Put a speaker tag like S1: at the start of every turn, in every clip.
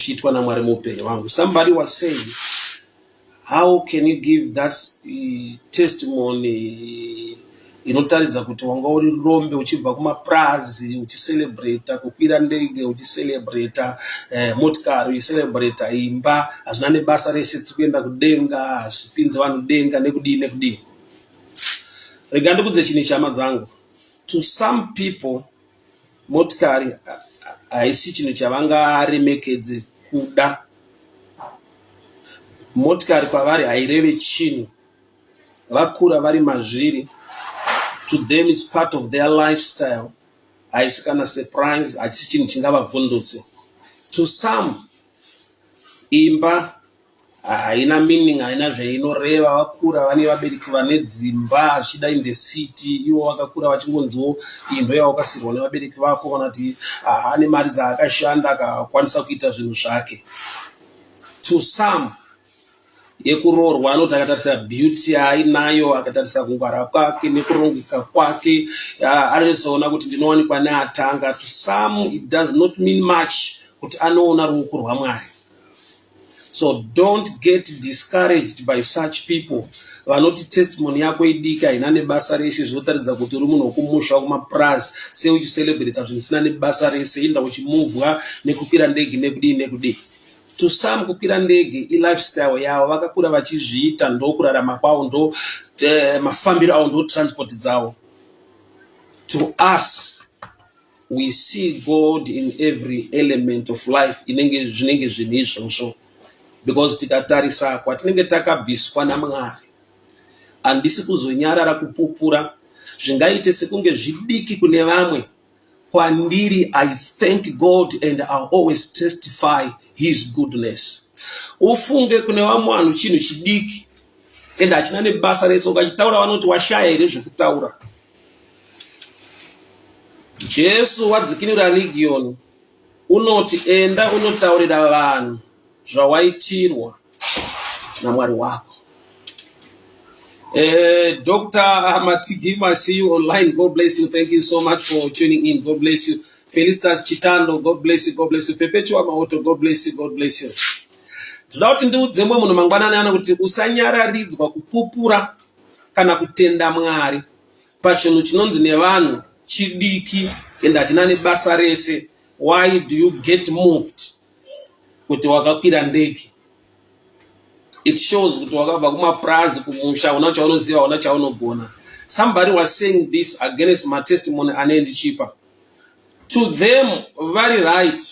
S1: chiitwa naMwari muupenyu wangu. Somebody was saying, how can you give that testimony inotaridza kuti wanga uri rombe uchibva kumaprazi uchicelebrata kukwira ndege uchicelebrate motikari uchicelebrate imba hazvina nebasa rese tikuenda kudenga hazvipinzi vanhu denga nekudii. Rega ndikudze chini shama dzangu, to some people motikari haisi chinhu chavangaremekedze kuda. Motikari kwavari haireve chinhu, vakura vari mazviri. To them it's part of their lifestyle. Haisi kana surprise, hachisi chinhu chingavavhundutse. To some imba haina meaning, haina zvainoreva. Vakura vane vabereki vane dzimba achida in the city, ivo vakakura vachingonzwo imba yawakasirwa nevabereki vako kana kuti ane mari dzaakashanda akakwanisa kuita zvinhu zvake. To some yekuroorwa anoti akatarisa beauty ainayo, akatarisa kungwara kwake nekurongeka kwake, anozoona kuti ndinowanikwa neatanga. To some it does not mean much kuti anoona ruoko rwaMwari. So don't get discouraged by such people. Vanoti testimony yako idika haina nebasa rese, zvinotaridza kuti uri munhu wokumusha kumaprazi sei uchicelebrate zvinhu zvisina nebasa rese, inda uchimuvwa nekukwira ndege nekudii. To some kukwira ndege i-lifestyle yavo, vakakura vachizviita, ndo kurarama kwavo, ndo mafambiro avo, ndo transport dzavo. To us, we see God in every element of life zvinenge zvinhu izvozvo, because tikatarisa kwatinenge takabviswa naMwari, handisi kuzonyarara kupupura zvingaite sekunge zvidiki kune vamwe. Kwandiri, I thank God and I always testify his goodness. Ufunge kune vamwe vanhu chinhu chidiki ende hachina nebasa rese, ukachitaura vanoti washaya here zvekutaura. Jesu wadzikinura legion unoti enda unotaurira vanhu zvawaitirwa naMwari wako. Dr. Matigima, see you online. God bless you. Thank you so much for tuning in. God bless you. Felicitas Chitando, God bless you. God bless you. Perpetua Maoto, God bless you. God bless you. Toda kuti ndiudze munhu mangwanani ana kuti usanyararidzwa kupupura kana kutenda Mwari pachinhu chinonzi nevanhu chidiki ende hachina nebasa rese. Why do you get moved kuti wakakwira ndege? It shows kuti wakabva kumaprazi kumusha, una chaunoziva, una chaunogona. Somebody was saying this against my testimony anendichipa. To them, very right,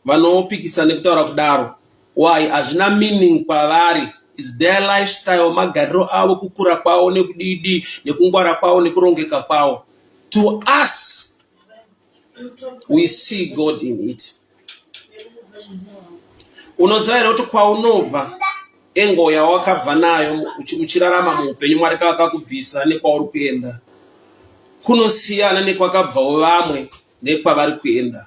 S1: vanopikisa nekutaura kudaro. Why? Hazvina meaning kwavari. It's their lifestyle, magariro avo, kukura kwavo, nekudidi, nekungwara kwavo, nekurongeka kwavo. To us, we see God in it. Unoziva here kuti kwaunobva engo yawakabva nayo uchirarama muupenyu Mwari kakakubvisa nekwauri kuenda kunosiyana nekwakabvawo vamwe nekwavari kuenda.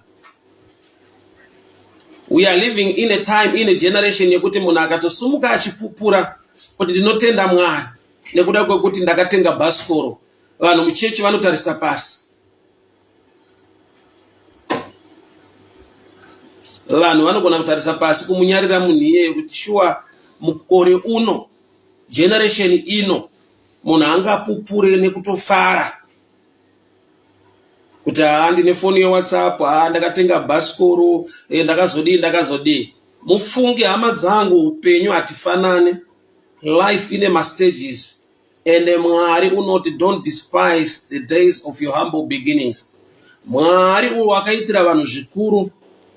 S1: We are living in a time, in a generation yekuti munhu akatosumuka achipupura kuti ndinotenda Mwari nekuda kwekuti ndakatenga bhasikoro, vanhu muchechi vanotarisa pasi. Vanhu vanogona kutarisa pasi kumunyarira munhu iyeye kuti shuwa mukore uno, generation ino, munhu angapupure nekutofara kuti ndine foni yeWhatsApp, ndakatenga bhasikoro, ndakazodii. Mufunge hama dzangu, upenyu hatifanane. Life ine ma-stages. And Mwari unoti don't despise the days of your humble beginnings. Mwari wakaitira vanhu zvikuru,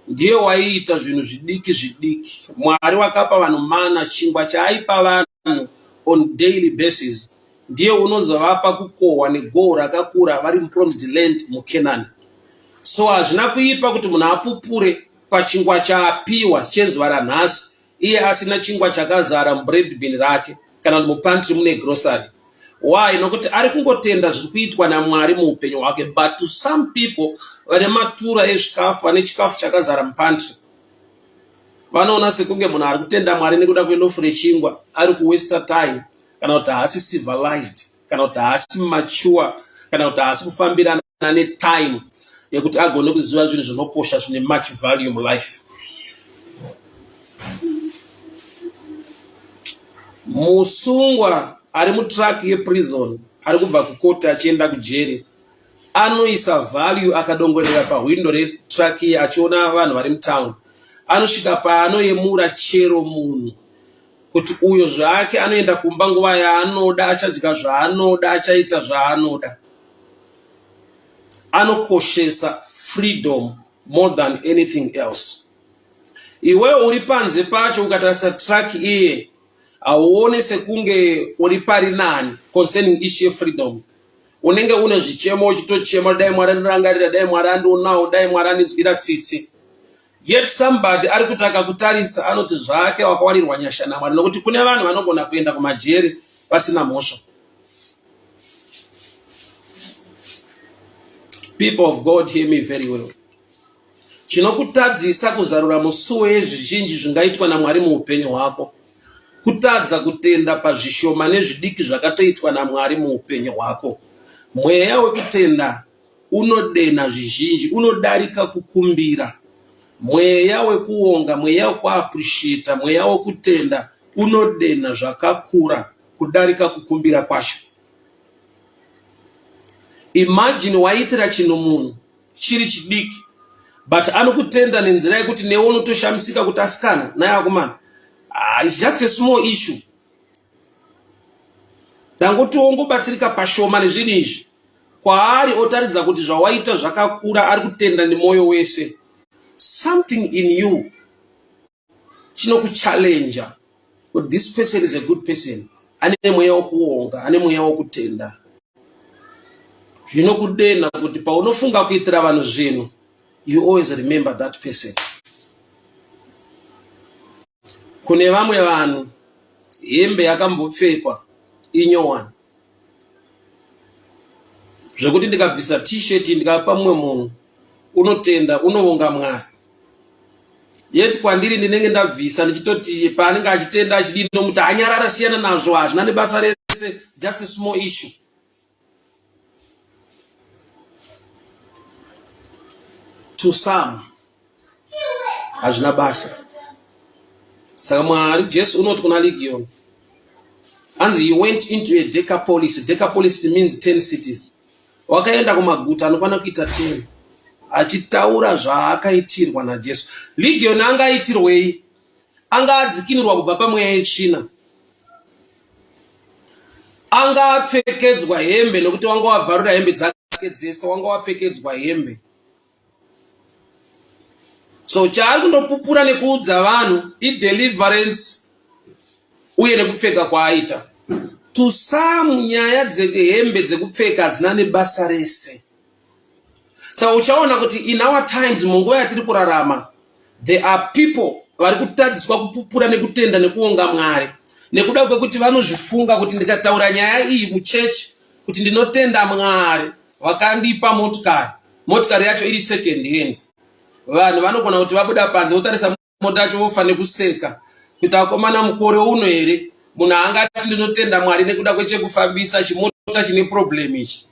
S1: ndiye waiita zvinhu zvidiki. Mwari wakapa vanhu mana, chingwa chaaipa vanhu on daily basis. Ndiye unozovapa kukohwa negohwo rakakura vari mupromised land muKenani. So hazvina kuipa kuti munhu apupure pachingwa chaapiwa chezuva ranhasi, iye asina chingwa chakazara mubread bin rake kana mupantry mune grocery. Why? Nokuti ari kungotenda zviri kuitwa naMwari muupenyu hwake. But to some people vane matura ezvikafu, vane chikafu chakazara mupantry, vanoona sekunge munhu ari kutenda Mwari nekuda kwenofu rechingwa ari kuwaste time, kana kuti haasi civilized, kana kuti haasi mature, kana kuti haasi kufambirana netime yekuti agone kuziva zvinhu zvinokosha zvine much value mulife. musungwa ari mutrack yeprison ari kubva kukoti achienda kujeri anoisa value akadongorera pahwindo retrack ye achiona vanhu vari mutown. Anosvika paanoyemura chero munhu kuti uyo zvake anoenda kumba nguva yaanoda, achadya zvaanoda, achaita zvaanoda. Anokoshesa freedom more than anything else. Iwewe uri panze pacho ukatarisa track iye auone sekunge uri pari nani concerning issue freedom. Unenge une zvichemo uchitochema, dai Mwari andirangarira, dai Mwari andionawo, dai Mwari andinzwira tsitsi. Yet somebody ari kutaka kutarisa anoti zvake wakawarirwa nyasha naMwari, nokuti kune vanhu vanogona kuenda kumajeri pasina mhosva. People of God, hear me very well. Chinokutadzisa kuzarura musuwo yezvizhinji zvingaitwa naMwari muupenyu hwako, kutadza kutenda pazvishoma nezvidiki zvakatoitwa naMwari muupenyu hwako. Mweya wekutenda unodena zvizhinji, unodarika kukumbira. Mweya wekuonga, mweya wekuappreciate, mweya wekutenda unodena zvakakura kudarika kukumbira kwacho. Imagine waitira chinhu munhu chiri chidiki, but anokutenda nenzira yekuti newe unotoshamisika kuti asikana naye akomana. It's just a small issue. Dangoti wongobatsirika pashoma nezvinhu izvi, kwaari otaridza kuti zvawaita zvakakura, ari kutenda nemoyo wese. Something in you chinokuchallenge but this person is a good person, ane mweya wekuonga, ane mweya wekutenda. Zvinokudena kuti paunofunga kuitira vanhu zvinhu, you always remember that person. Kune vamwe vanhu hembe yakambopfekwa inyowani, zvekuti ndikabvisa t-shirt ndikapa mumwe munhu unotenda, unoonga Mwari. Yet kwandiri ndinenge ndabvisa ndichitoti paanenge achitenda achidini nomuti anyarara siyana nazvo, hazvina nebasa rese, just a small issue. To some hazvina basa. Saka Mwari Jesu unoti kuna Legion, anzi he went into a Decapolis. Decapolis means 10 cities. Wakaenda kumaguta anokwana kuita 10 achitaura zvaakaitirwa naJesu. Legion anga aitirwei? Anga adzikinirwa kubva pamweya yetsvina, anga apfekedzwa hembe nokuti wanga wabvarura hembe dzake dzese, wanga wapfekedzwa hembe. So chaari kundopupura nekuudza vanhu ideliverance uye nekupfeka kwaaita. To some nyaya dzehembe dzekupfeka hadzina nebasa rese. So uchaona kuti in our times, munguva yatiri kurarama, there are people vari kutadziswa kupupura nekutenda nekuonga Mwari nekuda kwekuti vanozvifunga kuti ndikataura nyaya iyi muchechi kuti ndinotenda Mwari, wakandipa motikari yacho iri second hand. Vanhu vanogona kuti vabuda panze votarisa mota yacho vofane kuseka kuti akomana mukore uno here munhu angati ndinotenda Mwari nekuda kwechekufambisa chimota chine problem ichi.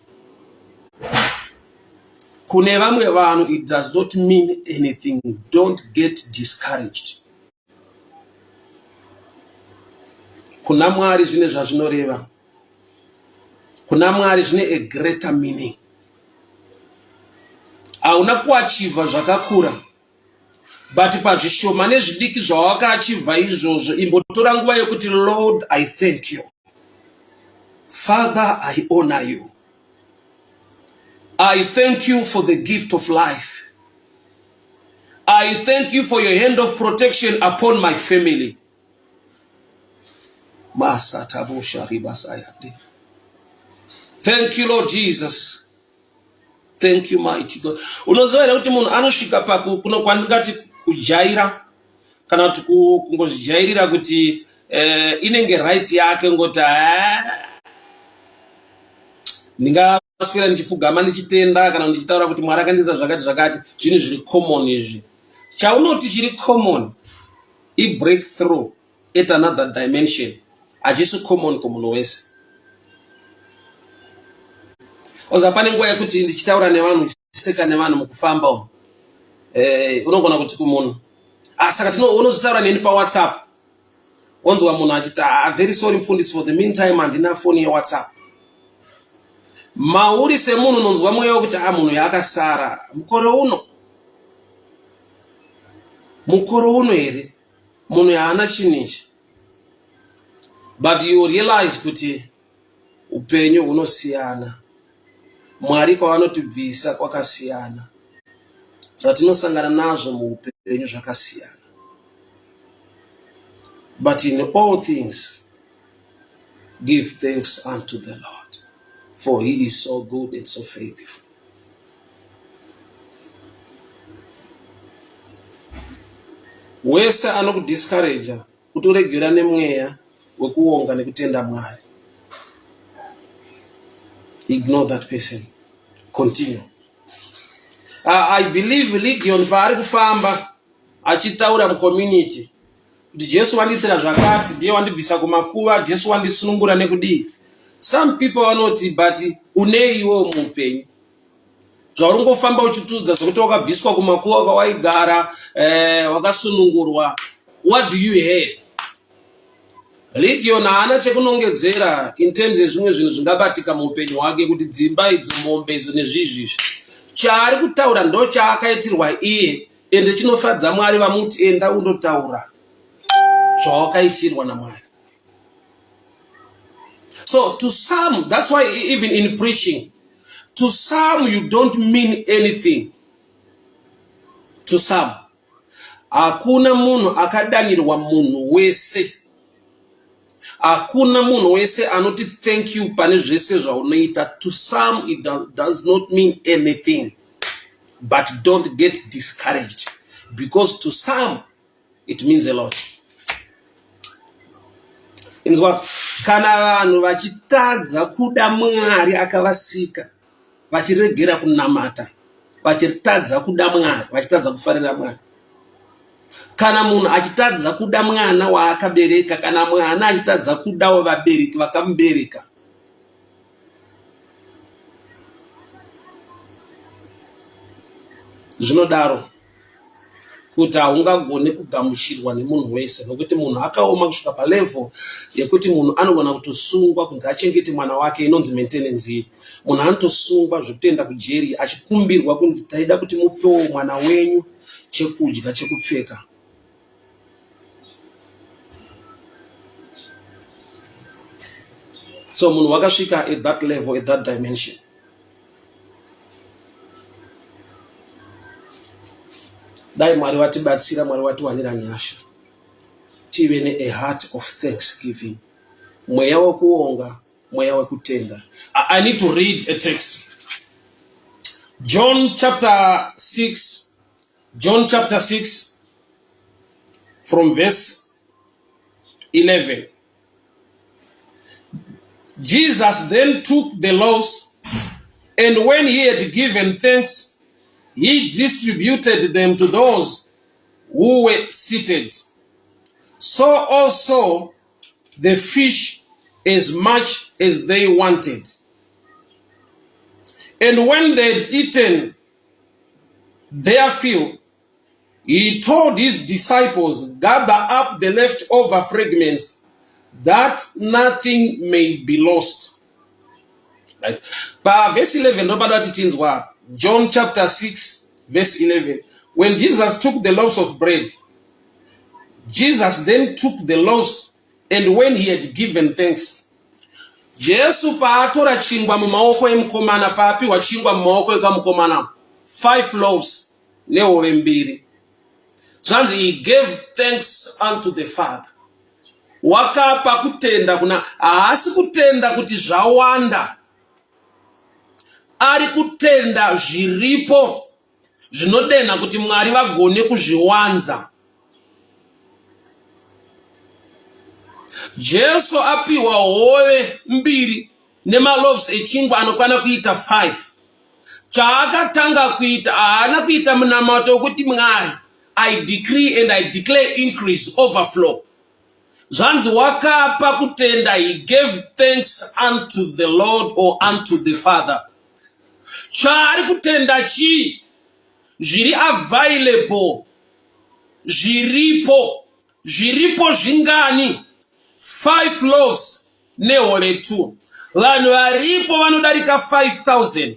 S1: Kune vamwe vanhu it does not mean anything. Don't get discouraged. Kuna Mwari zvine zvazvinoreva. Kuna Mwari zvine a greater meaning. Hauna kuachiva zvakakura, but pazvishoma nezvidiki zvawakaachiva izvozvo, imbotora nguva yekuti Lord, I thank you. Father, I honor you. I thank you for the gift of life. I thank you for your hand of protection upon my family. Thank you, Lord Jesus. Thank you, mighty God. Unozoera kuti munhu anosvika pakuno kwandingati kujaira kana kuti kungozvijairira kuti inenge right yake ngoti ndingaswera ndichipfugama ndichitenda kana ndichitaura kuti Mwari akandiita zvakati zvinhu zviri common izvi. Chaunoti chiri common i breakthrough at another dimension. Hachisi common kumunhu wese. Oza pane nguva yekuti ndichitaura nevanhu ndichiseka nevanhu mukufamba umu, unogona kuti kumunhu saka unozotaura neni paWhatsApp onzwa munhu achiti very sorry mufundisi, for the meantime handina foni yeWhatsApp. Mauri semunhu unonzwa mweya wekuti munhu yakasara mukore uno here munhu yaana chinichi. But you realize kuti upenyu hunosiyana, Mwari kwavanotibvisa kwakasiyana, zvatinosangana nazvo muupenyu zvakasiyana. But in all things, give thanks unto the Lord, for he is so good and so faithful. Wese anokudiscourage kuti uregera nemweya wekuonga nekutenda Mwari, ignore that person. Continue. I believe Legion paari kufamba achitaura mucommunity kuti Jesu wandiitira zvakati, ndiye wandibvisa kumakuva, Jesu wandisunungura nekudii. Some people vanoti but unei iwe muupenyu zvaurongofamba uchitudza zvokuti wakabviswa kumakuva kwawaigara wakasunungurwa. What do you have? Legion haana chekunongedzera in terms yezvimwe zvinhu zvingabatika muupenyu hwake, kuti dzimba idzo, mombe idzo nezvizvizvi. Chaari kutaura ndo chaakaitirwa iye, ende chinofadza Mwari vamuti enda undotaura zvawakaitirwa naMwari. So to some, that's why even in preaching, to some you don't mean anything. To some, hakuna munhu akadanirwa munhu wese. Hakuna munhu wese anoti thank you pane zvese zvaunoita. To some it does not mean anything. But don't get discouraged, because to some it means a lot. Inzwa, kana vanhu vachitadza kuda Mwari akavasika, vachiregera kunamata, vachitadza kuda Mwari, vachitadza kufarira Mwari. Kana munhu achitadza kuda mwana waakabereka, kana mwana achitadza kudawo vabereki vakamubereka, zvinodaro kuti haungagone kugamuchirwa nemunhu wese, nokuti munhu akaoma kusvika palevel yekuti munhu anogona kutosungwa kunzi achengete mwana wake, inonzi maintenance. Munhu anotosungwa zvekutoenda kujeri achikumbirwa kunzi taida kuti mupewo mwana wenyu chekudya chekupfeka. So munhu wakasvika at that level, at that dimension. Dai Mwari watibatsira, Mwari watiwanira nyasha, tive ne a heart of thanksgiving, mweya wekuonga, mweya wekutenda. I need to read a text. John chapter 6 from verse 11. Jesus then took the loaves, and when he had given thanks, he distributed them to those who were seated. So also the fish, as much as they wanted. And when they had eaten their fill, he told his disciples, gather up the leftover fragments, that nothing may be lost. Right? But verse 11, nobody what it is. John chapter 6, verse 11. When Jesus took the loaves of bread, Jesus then took the loaves, and when he had given thanks, Jesu paatora chingwa mumaoko emukomana, paapiwa chingwa mumaoko ekamukomana, 5 loaves nehove mbiri. Zvanzi he gave thanks unto the Father. Wakapa kutenda kuna, haasi kutenda kuti zvawanda, ari kutenda zviripo zvinodena kuti Mwari vagone kuzviwanza. Jesu apiwa hove mbiri nemaloaves echingwa anokwana kuita 5. Chaakatanga kuita, haana kuita munamato kuti Mwari, I decree and I declare increase, overflow. Zvanzi wakapa kutenda, he gave thanks unto the Lord or unto the Father. Chaari kutenda chi? Zviri available. Zviripo zvingani 5 loaves nehove 2. Vanhu varipo vanodarika 5,000,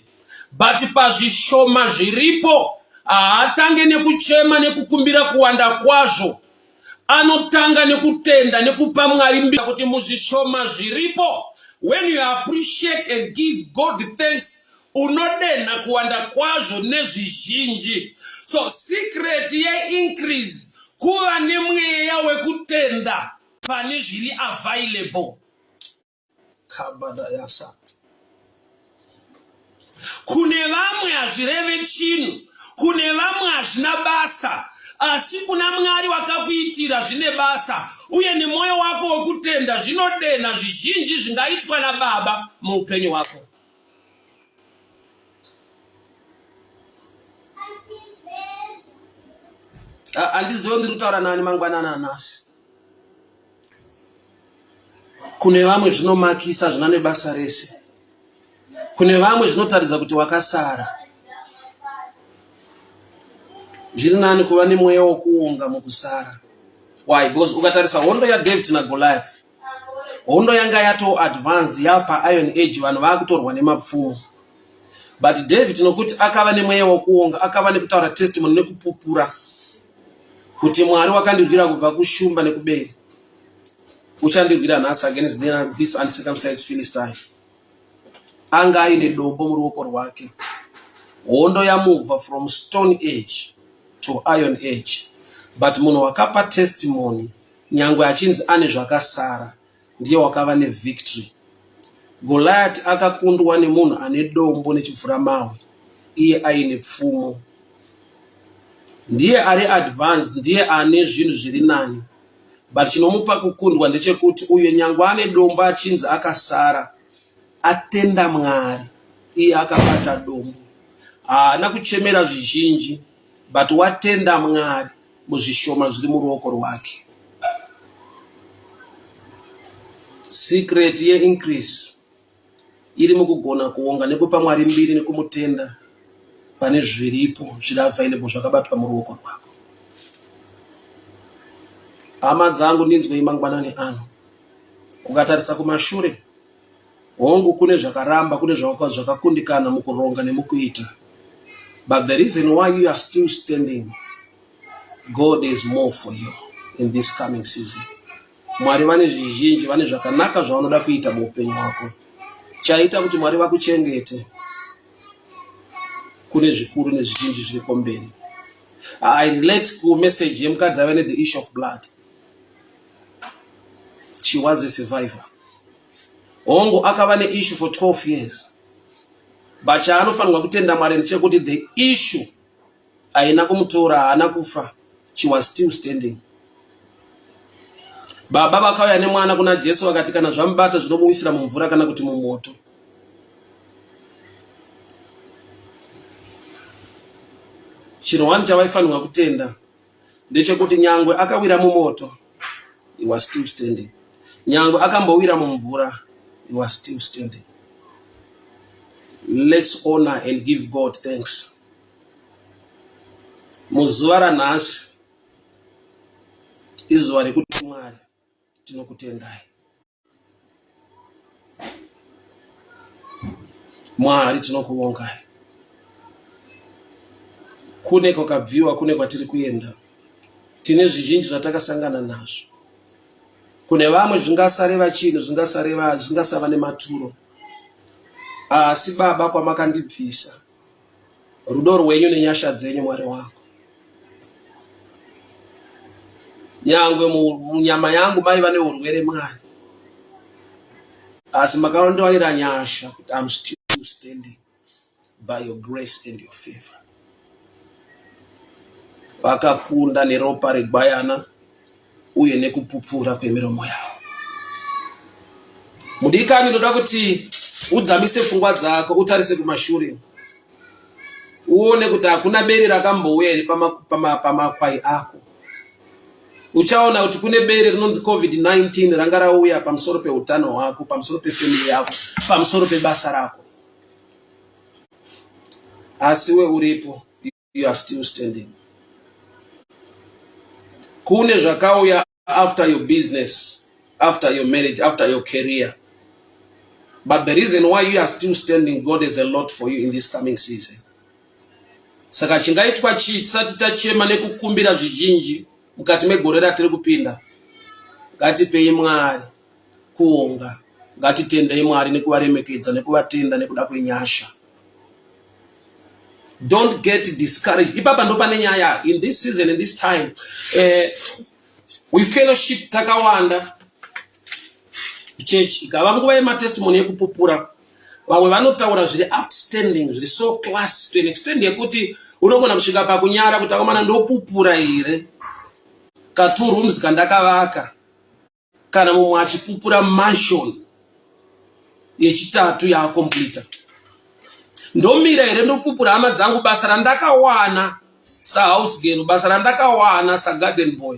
S1: but pazvishoma zviripo haatange nekuchema nekukumbira kuwanda kwazvo. Anotanga nekutenda nekupa Mwari mbira kuti muzvishoma zviripo. When you appreciate and give God thanks, unodenha kuwanda kwazvo nezvizhinji. So secret ye increase kuva nemweya wekutenda pane zviri available. Kabada yasa. Kune vamwe hazvireve chinhu, kune vamwe hazvina basa, asi kuna Mwari wakakuitira zvine basa, uye nemwoyo wako wekutenda zvinodenha zvizhinji zvingaitwa naBaba muupenyu hwako. Handizivi ndiri kutaura nani mangwanana nhasi. Kune vamwe zvinomakisa zvina nebasa rese. Kune vamwe zvinotaridza kuti wakasara. Zviri nani kuva nemweya wokuonga mukusara. Why? Because ukatarisa hondo yaDavid naGoliath, hondo yanga yato advanced yapa Iron Age, vanhu vakutorwa nemapfumo. But David nokuti akava nemweya wokuonga, akava nekutaura testimony nekupupura kuti Mwari wakandirwira kubva kushumba nekuberi, uchandirwira nhasi against this uncircumcised Philistine. Anga aine dombo muruoko rwake. Hondo yamubva from Stone Age to Iron Age. But munhu wakapa testimony, nyangwe achinzi ane zvakasara, ndiye wakava nevictory. Goliath akakundwa nemunhu ane dombo nechivhura mawe, iye aine pfumo. Ndiye ari advanced, ndiye ane zvinhu zviri nani. But chinomupa kukundwa ndechekuti uyo nyangwe ane dombo achinzi akasara, atenda Mwari, iye akabata dombo. Haana kuchemera zvizhinji, but watenda Mwari muzvishoma zviri muruoko rwake. Secret ye increase iri mukugona kuonga nekupa Mwari mbiri nekumutenda pane zviripo zviri available zvakabatwa muruoko rwako. Hama dzangu, ndinzwei mangwanani ano. Ukatarisa kumashure, hongu kune zvakaramba, kune zvakakundikana mukuronga nemukuita. But the reason why you are still standing, God is more for you in this coming season. Mwari vane zvizhinji, vane zvakanaka zvavanoda kuita muupenyu hwako. Chaita kuti Mwari vakuchengete kune zvikuru nezvizhinji zviri komberi. I relate ku message yemukadzi ave ne the issue of blood. She was a survivor. Hongu akava ne issue for 12 years. But chaanofanirwa kutenda Mwari ndechekuti the issue haina kumutora, haana kufa. She was still standing. Baba vakauya nemwana kuna Jesu vakati kana zvamubata zvinomuwisira mumvura kana kuti mumoto. Chinhu wani chavaifanirwa kutenda ndechekuti nyangwe akawira mumoto, he was still standing. Nyangwe akambowira mumvura, he was still standing. Let's honor and give God thanks. Muzuva ranhasi izuva rekuti Mwari tinokutendai. Mwari tinokuongai. Kune kwakabviwa, kune kwatiri kuenda. Tine zvizhinji zvatakasangana nazvo. Kune vamwe zvingasareva chinhu, zvingasava nematuro. Asi Baba kwamakandibvisa, rudo rwenyu nenyasha dzenyu Mwari wako. Nyangwe munyama yangu maiva neurwere Mwari, asi makandiwanira nyasha kuti I'm still standing by your grace and your favor. Vakakunda neropa regwayana uye nekupupura kwemiromo yavo. Mudikani, ndoda kuti udzamise pfungwa dzako, utarise kumashure, uone kuti hakuna bere rakambouya iri pamakwai ako. Uchaona kuti kune bere rinonzi COVID-19 ranga rauya pamusoro peutano hwako, pamusoro pefamily yako, pamusoro pebasa rako. Asi we uripo, you are still standing. Kune zvakauya after your business, after your marriage, after your career. But the reason why you are still standing, God has a lot for you in this coming season. Saka chingaitwa tisati tachema nekukumbira zvizhinji mukati megore ratiri kupinda. Ngatipei Mwari kuonga, ngatitendei Mwari nekuvaremekedza nekuvatenda nekuda kwenyasha. Don't get discouraged. Ipapa ndo pane nyaya in this season, in this time. We fellowship takawanda church ikava nguva yematestimony ekupupura. Vamwe vanotaura zviri outstanding, zviri so class to an extent yekuti unogona kusvika pakunyara kuti akomana ndopupura here ka 2 rooms kandakavaka, kana mumwe achipupura mansion yechitatu yaakompleta. Ndomira here ndopupura hama dzangu basa randakawana sahouse girl, basa randakawana sagarden boy,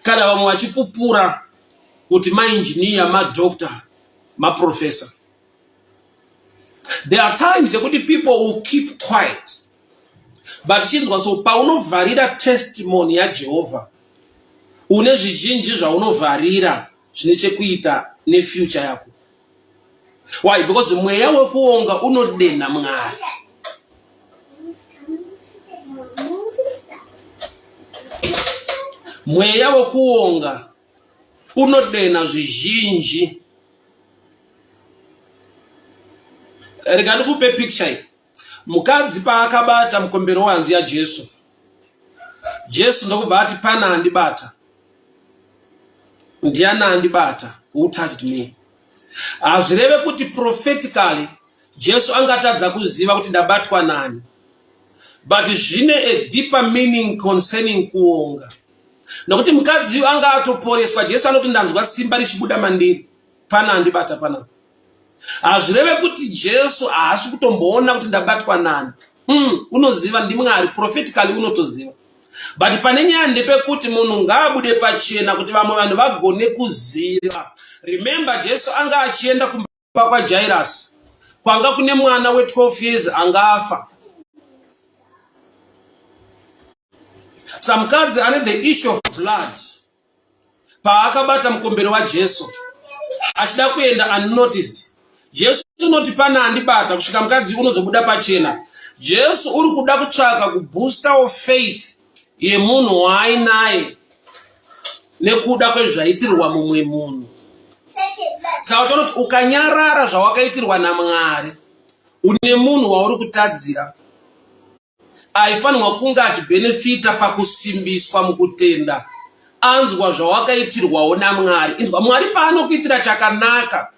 S1: kana vamwe vachipupura kuti maengineer, madoctor, maprofessor. There are times yekuti people will keep quiet, but chinzwa so paunovharira testimony yaJehovha une zvizhinji zvaunovharira zvine chekuita nefuture yako. Why? Because mweya wekuonga unodena Mwari. Mweya wekuonga unodena zvizhinji. Rega ndikupe picture. Mukadzi paakabata mukombero wanzu yaJesu, Jesu ndokubva ati pana andibata. Ndiani andibata? Who touched me? Azvireve kuti prophetically Jesu angatadza kuziva kuti ndabatwa nani. But zvine a deeper meaning concerning kuonga. Nokuti mukadzi anga atoporeswa, Jesu anoti ndanzwa simba richibuda mandiri. Pana andibata pana. Azvireve kuti Jesu haasi kutomboona kuti ndabatwa nani. Unoziva ndi Mwari, prophetically unotoziva. But pane nyaya ndepekuti munhu ngaabude pachena kuti vamwe vanhu vagone kuziva. Remember, Jesu anga achienda kumba kwa Jairus, kwanga kune mwana we12 years angafa. Samukadzi ane the issue of blood paakabata mukombero waJesu achida kuenda unnoticed. Jesu unoti pana andibata kusvika mukadzi unozobuda pachena. Jesu uri kuda kutsvaka kubooster of faith yemunhu waainaye nekuda kwezvaitirwa mumwe munhu. Saka tonoti ukanyarara zvawakaitirwa naMwari, une munhu wauri kutadzira, aifanirwa kunge achibenefita pakusimbiswa mukutenda. Anzwa zvawakaitirwawo naMwari. Inzwa Mwari paanokuitira chakanaka,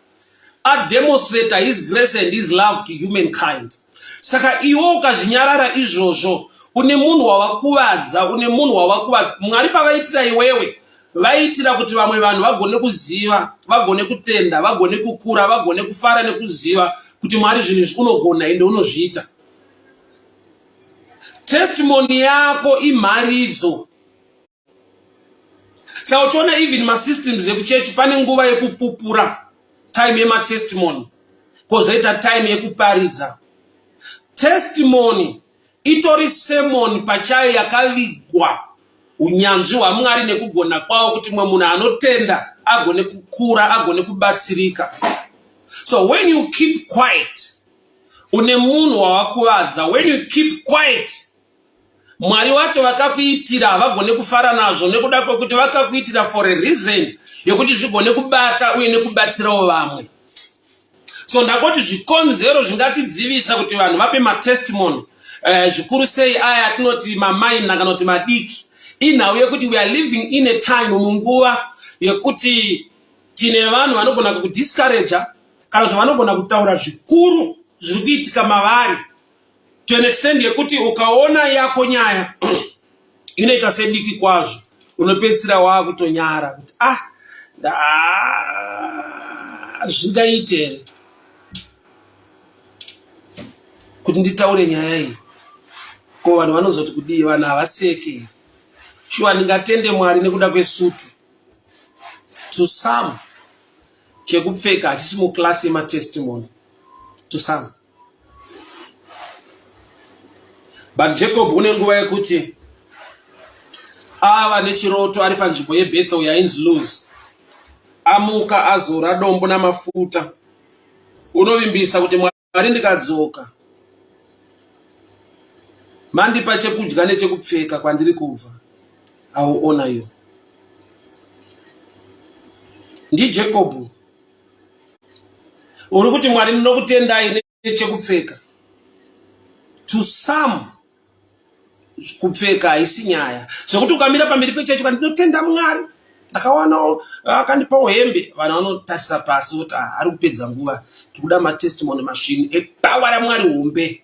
S1: ademonstrate his grace and his love to humankind. Saka iwo ukazvinyarara izvozvo, une munhu wawakuvadza, Mwari pavaitira iwewe vaitira kuti vamwe vanhu vagone kuziva, vagone kutenda, vagone kukura, vagone kufara nekuziva kuti Mwari zvinhu izvi unogona ende unozviita. Testimony yako imharidzo. Saka uchiona even masystems ekuchechi pane nguva yekupupura, time yema testimony, kozoita time yekuparidza. Testimony itori sermon pachayo yakavigwa unyanzvi hwaMwari nekugona kwawo kuti mwe munhu anotenda agone kukura, agone kubatsirika. So when you keep quiet, une munhu wawakuvadza. When you keep quiet, Mwari wacho vakakuitira vagone kufara nazvo nekuda kwekuti vakakuitira for a reason yekuti zvigone kubata uye nekubatsirawo vamwe. So ndakoti zvikonzero zvingatidzivisa kuti vanhu vape matestimony, zvikuru sei aya atinoti mamaina kana kuti madiki, inhau yekuti we are living in a time munguva yekuti tine vanhu vanogona kukudiscourage kana kuti vanogona kutaura zvikuru zviri kuitika mavari, to an extent yekuti ukaona yako nyaya inoita sediki kwazvo, unopedzisira wakutonyara kuti zvingaitere kuti nditaure nyaya iyi. Ko vanhu vanozoti kudii, vanhu havaseke. Shuwa ndingatende Mwari nekuda kwesutu. To some, chekupfeka hachisi muklasi yematestimony. To some. But Jacob une nguva yekuti ava nechiroto ari panzvimbo yeBethel yainzi Luz. amuka azora dombo namafuta unovimbisa kuti Mwari ndikadzoka mandipa chekudya nechekupfeka kwandiri kubva, I will honor you. Ndi Jacob uri kuti Mwari ndinokutendai nechekupfeka. To some kupfeka haisi nyaya, zvokuti ukamira pamberi pechechi ndinotenda Mwari ndakawana akandipawo hembe, vanhu vanotarisa pasi kuti ari kupedza nguva, tikuda matestimony machine epower raMwari hombe,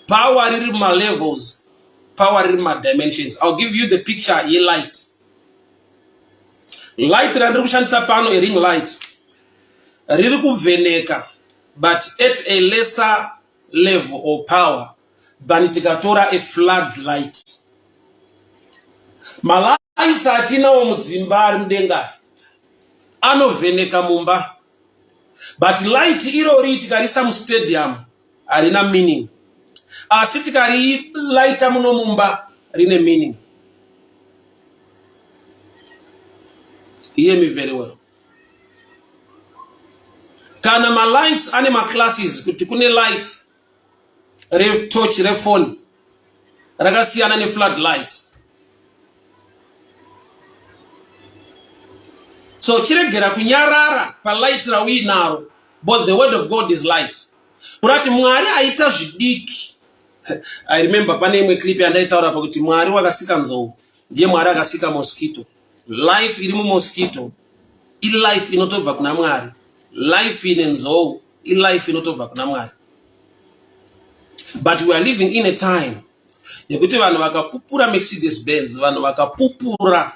S1: power riri levels, power riri dimensions. I'll give you the picture ye light. Light randiri kushandisa pano ring light riri kuvheneka but at a lesser level or power than tikatora a flood light. Lights atinawo mudzimba ari mudenga anovheneka mumba, but light irori tikarisa mustadium harina meaning, asi tikari lighta muno mumba rine meaning. Hear me very well. Kana lights ane classes kuti kune light re torch re phone rakasiyana ne flood light. So chiregera kunyarara pa light rawinaro, but the word of God is light. Urati Mwari aita zvidiki. I remember pane imwe clip yandaitaura pakuti Mwari wakasika nzou ndiye Mwari akasika mosquito. Life iri mosquito i life inotobva kuna Mwari. Life ine nzou i life inotobva kuna Mwari. But we are living in a time yekuti vanhu vakapupura Mercedes Benz, vanhu vakapupura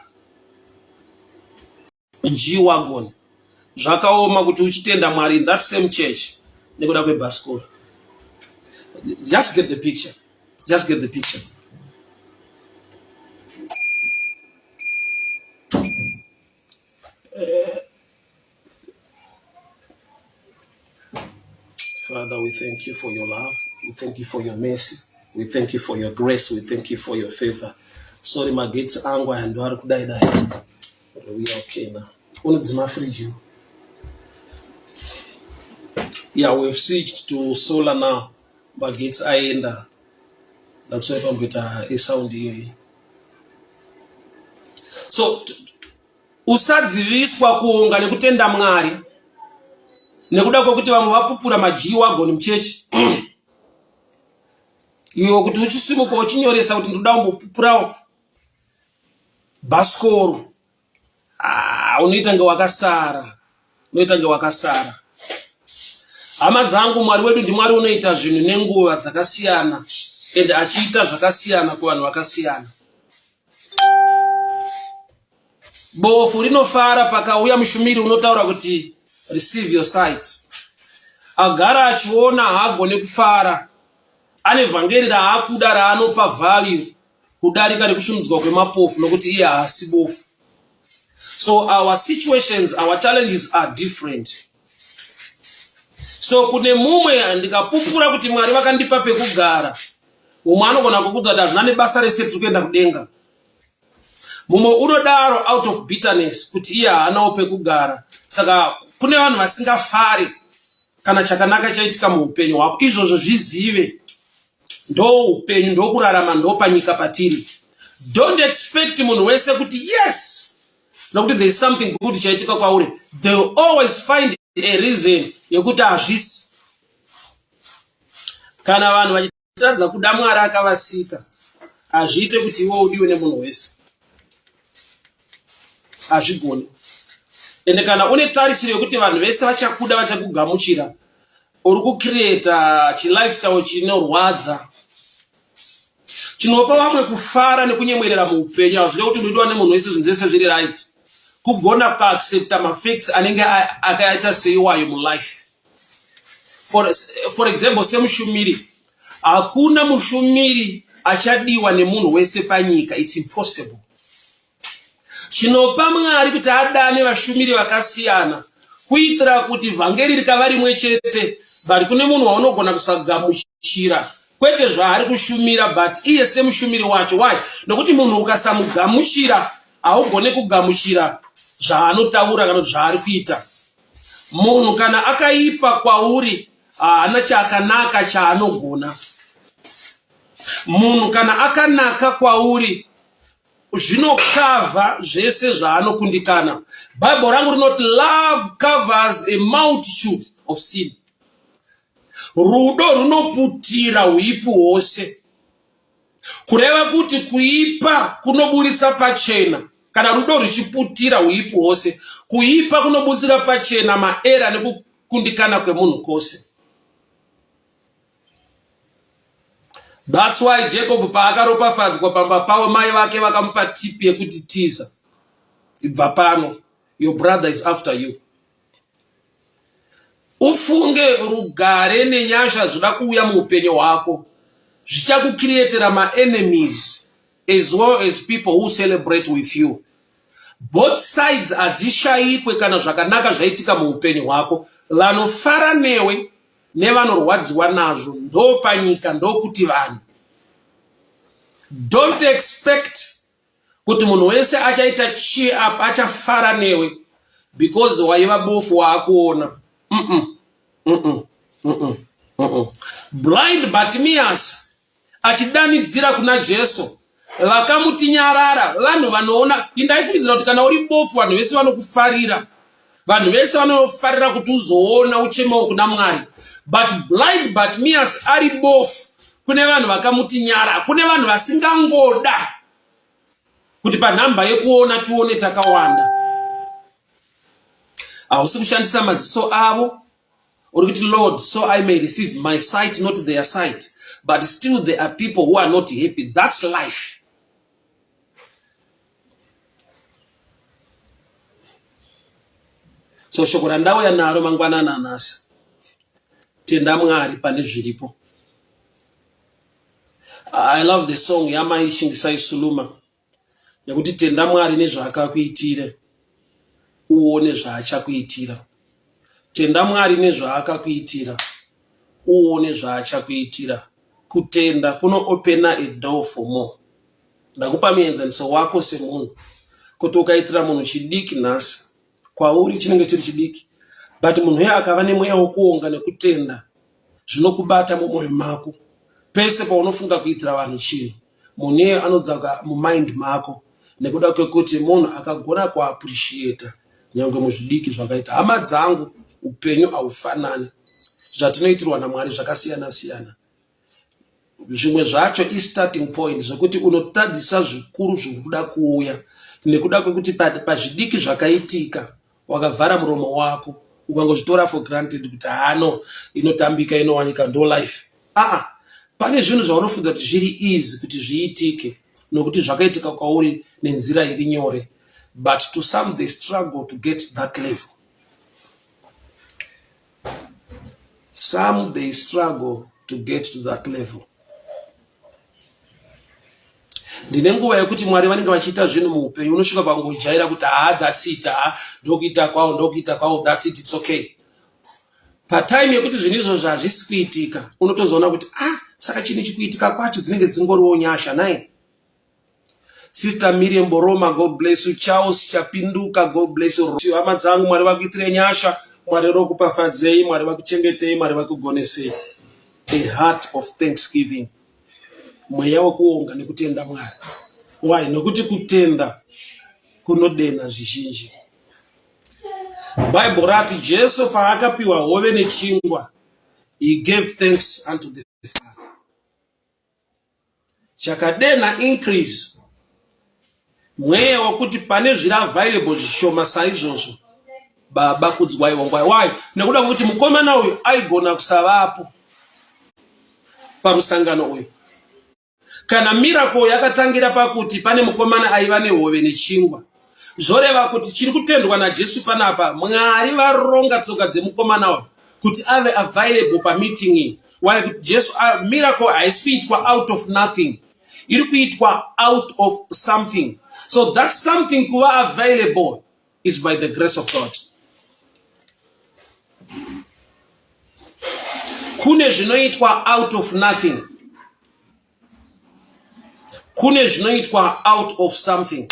S1: G-Wagon, zvakaoma kuti uchitenda Mwari in that same church nekuda kwebhasikoro. Just get the picture. Just get the picture. Father, we thank you for your love. We thank you for your mercy. We thank you for your grace. We thank you for your favor. Sorry, my gates angwa and do kudai dai. We are okay now. You. Yeah, we've switched to solar now. But gates I end. That's why I'm with a sound here. So usadziviswa kuunga nekutenda Mwari nekuda kwokuti vamwe vapupura G-Wagon muchechi. Iwe kuti uchisimuka uchinyoresa kuti ndoda kumbopupurawo bhasikoro, unoita nge wakasara. Unoita nge wakasara. Hama dzangu, Mwari wedu ndi Mwari unoita zvinhu nenguva dzakasiyana and achiita zvakasiyana kuvanhu vakasiyana. Bofu rinofara pakauya mushumiri unotaura kuti receive your sight. Agara achiona haagone kufara. Ane vhangeri raakuda raanopa value kudarika nekushumudzwa kwemapofu nokuti iye haasi bofu. So our situations, our challenges are different. So kune mumwe ndikapupura kuti Mwari vakandipa pekugara, mumwe anogona kukudza kuti hazvina nebasa rese tiri kuenda kudenga. Mumwe unodaro out of bitterness kuti iye haanawo pekugara. Saka kune vanhu vasingafari kana chakanaka chaitika muupenyu hwako. Izvozvo zvizive. Ndo upenyu, ndo kurarama, ndo panyika patiri. Don't expect munhu wese kuti yes, nokuti there is something good chaitika kwauri. They will always find a reason yekuti hazvisi. Kana vanhu vachitadza kuda Mwari akavasika, hazviite kuti iwe udiwe nemunhu wese. Hazvigoni. Ende kana une tarisiro yekuti vanhu vese vachakuda vachakugamuchira, uri kucreata chilifestyle chinorwadza, chinopa vamwe kufara nekunyemwerera muupenyu. Hazvidi kuti udiwa nemunhu wese zvinhu zvese zviri right. Kugona kuaccepta mafacts anenge akaita seiwayo mulife. For example, semushumiri, hakuna mushumiri achadiwa nemunhu wese panyika. It's impossible. Chinopa Mwari kuti adane vashumiri vakasiyana kuitira kuti vhangeri rikava rimwe chete, but kune munhu waunogona kusagamuchira, kwete zvaari kushumira but iye semushumiri wacho. Why? Nokuti munhu ukasamugamuchira haugone kugamuchira zvaanotaura kana kuti zvaari kuita. Munhu kana akaipa kwauri haana chakanaka chaanogona. Munhu kana akanaka kwauri zvinokavha zvese zvaanokundikana. Bible rangu rinoti love covers a multitude of sin. Rudo runoputira uipu hwose. Kureva kuti kuipa kunoburitsa pachena. Kana rudo ruchiputira uipu hwose, kuipa kunobutsira pachena maera nekukundikana kwemunhu kwose. That's why Jacob paakaropafadzwa pamba pawe mai vake vakamupa tipi yekuti tiza. Ibva pano, your brother is after you. Ufunge rugare nenyasha zvoda kuuya muupenyu hwako. Zvichakucreatera ma-enemies as well as people who celebrate with you. Both sides hadzishayikwe kana zvakanaka zvaitika muupenyu hwako. Vanofara newe nevanorwadziwa nazvo ndo panyika ndokuti vanhu. Don't expect kuti munhu wese achaita cheer up achafara newe because waiva bofu waakuona. Blind Bartimaeus achidanidzira kuna Jesu, vakamutinyarara. Vanhu vanoona, indaifungidzira kuti kana uri bofu vanhu vese vanokufarira. Vanhu vese vanofarira kuti uzoona uchemo kuna Mwari. But blind Bartimaeus ari bofu, kune vanhu vakamutinyara, kune vanhu vasingangoda kuti panhamba yekuona tuone takawanda. Hausi kushandisa maziso avo. Uri kuti Lord, so I may receive my sight, not their sight. But still there are people who are not happy. That's life. So shoko randauya naro mangwanana nhasi. Tenda Mwari pane zviripo. I love the song yamai Shingisai Suluma. Yakuti tenda Mwari nezvaakakuitire, uone zvaachakuitira. Tenda Mwari nezvaakakuitira, uone zvaachakuitira. Kutenda kuno opena a door for more. Ndakupa muenzaniso wako semunhu. Kuti ukaitira munhu chidiki nhasi, kwauri chinenge chiri chidiki. But munhu uya akava nemweya wokuonga nekutenda, zvinokubata mumwoyo mako. Pese paunofunga kuitira vanhu chinhu, munhu uya anodzaka mumind mako. Nekuda kwekuti munhu akagona kuappreciate nyangwe muzvidiki zvakaita. Hama dzangu, upenyu haufanani. Zvatinoitirwa naMwari zvakasiyana siyana. Zvimwe zvacho starting point zvekuti unotadzisa zvikuru zvikuda kuuya. Nekuda kwekuti pazvidiki zvakaitika wakavhara muromo wako ukangozvitora for granted kuti hano inotambika inowanika ndo life. Pane zvinhu zvaunofunga kuti zviri easy kuti zviitike nokuti zvakaitika kwauri nenzira iri nyore. But to some they struggle to get to that level. Some they struggle to get to that level. Ndine nguva yekuti Mwari vanenge vachiita zvinhu muupenyu unosvika pangojaira kuti that's it, ndokuita kwawo, that's it, it's okay. Patime yekuti zvinhu izvozvo hazvisi kuitika, unotozoona kuti saka chinhu chikuitika kwacho dzinenge dzingoriwo nyasha nai. Sister Miriam Boroma, God bless you. Charles Chapinduka, God bless you. Hama dzangu, Mwari vakuitire nyasha, Mwari rokupafadzei, Mwari vakuchengetei, Mwari vakugonesei. A heart of thanksgiving. Mweya wokuonga nekutenda Mwari. Why? Nokuti kutenda kunodena zvizhinji. Bible rati Jesu paakapiwa hove nechingwa, he gave thanks unto the Father. Chakadena increase. Mweya wokuti pane zviri available zvishoma saizvozvo, Baba kudzwaiwa ngwai. Why? Nekuda kwekuti mukomana uyu aigona kusavapo pamusangano uyu. Kana miracle yakatangira pakuti pane mukomana aiva nehove nechingwa, zvoreva kuti chiri kutendwa naJesu panapa, Mwari varonga tsoka dzemukomana uyu kuti ave available pameeting iyi. Why? Jesu miracle haisi kuitwa out of nothing, iri kuitwa out of something. So that something kuva available is by the grace of God. Kune zvinoitwa out of nothing, kune zvinoitwa out of something.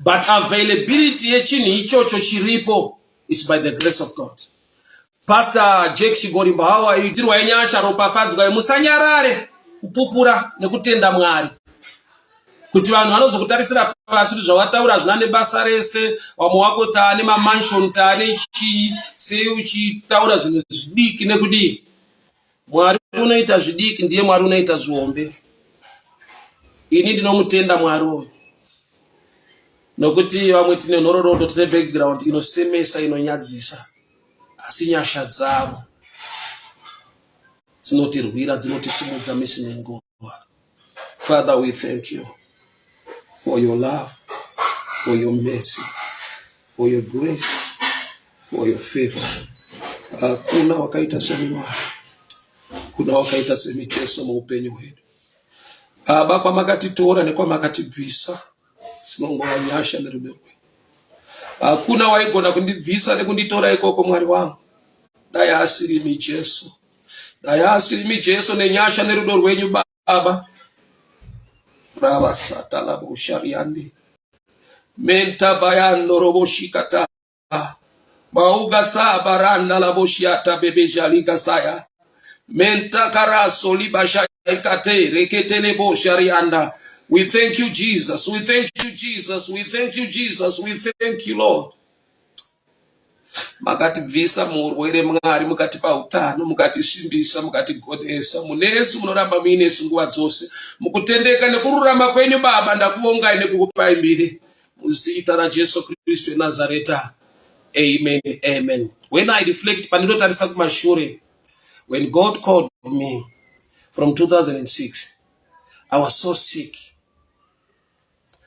S1: but availability yechinhu ichocho chiripo is by the grace of God. Pastor Jake Chigorimba, how are you? Dirwa nyasha ropafadzwa musanyarare kupupura nekutenda Mwari. Kuti vanhu vanozokutarisira pasi zvawataura zvinane basa rese, wamwe wako taane mamansion taane chi sei uchitaura zvinhu zvidiki nekudii. Mwari unoita zvidiki, ndiye Mwari unoita zvihombe. Ini ndinomutenda Mwari uyu. Nokuti vamwe tine nhororondo, tine background inosemesa, inonyadzisa, asi nyasha dzavo dzinotirwira, dzinotisimudza misi nenguva. Father, we thank you for your love, for your mercy, for your grace, for your favor. Kuna wakaita semiwari, kuna wakaita semicheso muupenyu hwedu. Aba kwa makatitora nekwa makatibvisa, sinongowa nyasha nerudo rwenyu. Hakuna waigona kundibvisa nekunditora ikoko Mwari wangu. Dai asiri micheso, dai asiri micheso nenyasha nerudo rwenyu Baba. Rava satala boshariandi menta bayando roboshikata baugatsa baranda la boshiata bebejaliga saya menta karaso libasha ikate reketele bosharianda. We thank you, Jesus. We thank you, Jesus. We thank you, Jesus. We thank you, Lord. Makati visa murwere Mwari, mukatipa utano, mukatisimbisa, mukatigodesa, munesu munoramba muinesu nguva dzose, mukutendeka nekururama kwenyu Baba, ndakuongai nekukupai mbiri muzita raJesu Kristu weNazareta. Amen. Amen. When I reflect pandinotarisa kumashure, when God called me from 2006, I was so sick.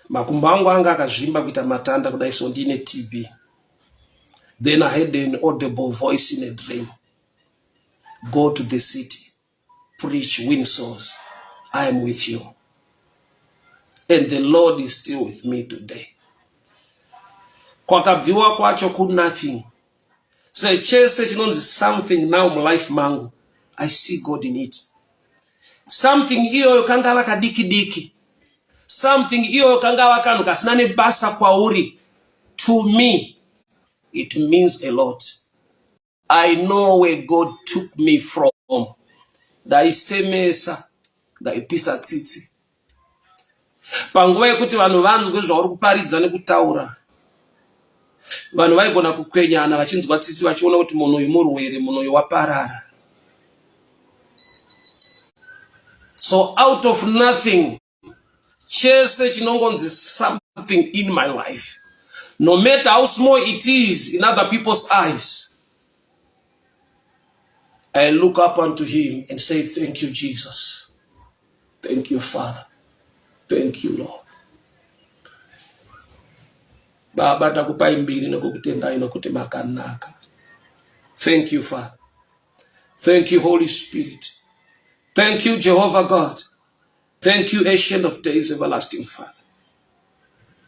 S1: Makumbo angu anga akazvimba kuita matanda kudai so ndine TB. Then I heard an audible voice in a dream. Go to the city, preach, win souls. I am with you. And the Lord is still with me today. Kwakabviwa kwacho ku nothing. So chese chinonzi something now in life mangu. I see God in it. Something iyo kangava kadiki diki. Something iyo kangava kanu kasina nebasa kwauri. To me, it means a lot. I know where God took me from. Ndaisemesa, ndaipisa tsitsi. Panguva yekuti vanhu vanzwe zvauri kuparidza nekutaura, vanhu vaigona kukwenyana vachinzwa tsitsi vachiona kuti munhu uyu murwere, munhu uyu waparara. So out of nothing, chese chinongonzi something in my life, no matter how small it is in other people's eyes, I look up unto him and say, thank you, Jesus. Thank you, Father. Thank you, Lord. Baba takupai mbiri nekukutendai nokuti makanaka. Thank you, Father. Thank you, Holy Spirit. Thank you, Jehovah God. Thank you, Ancient of Days, everlasting Father.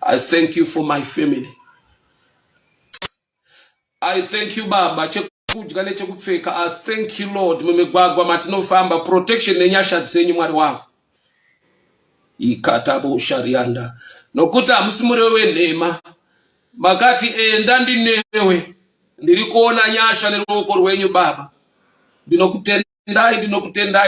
S1: I thank you for my family. I thank you, Baba. I thank you, Lord. Protection nenyasha dzenyu Mwari wangu. Ikatabo sharianda. Nokuta msimure wenema. Makati enda ndinewe. Ndiri kuona nyasha neruoko rwenyu Baba. Ndinokutendai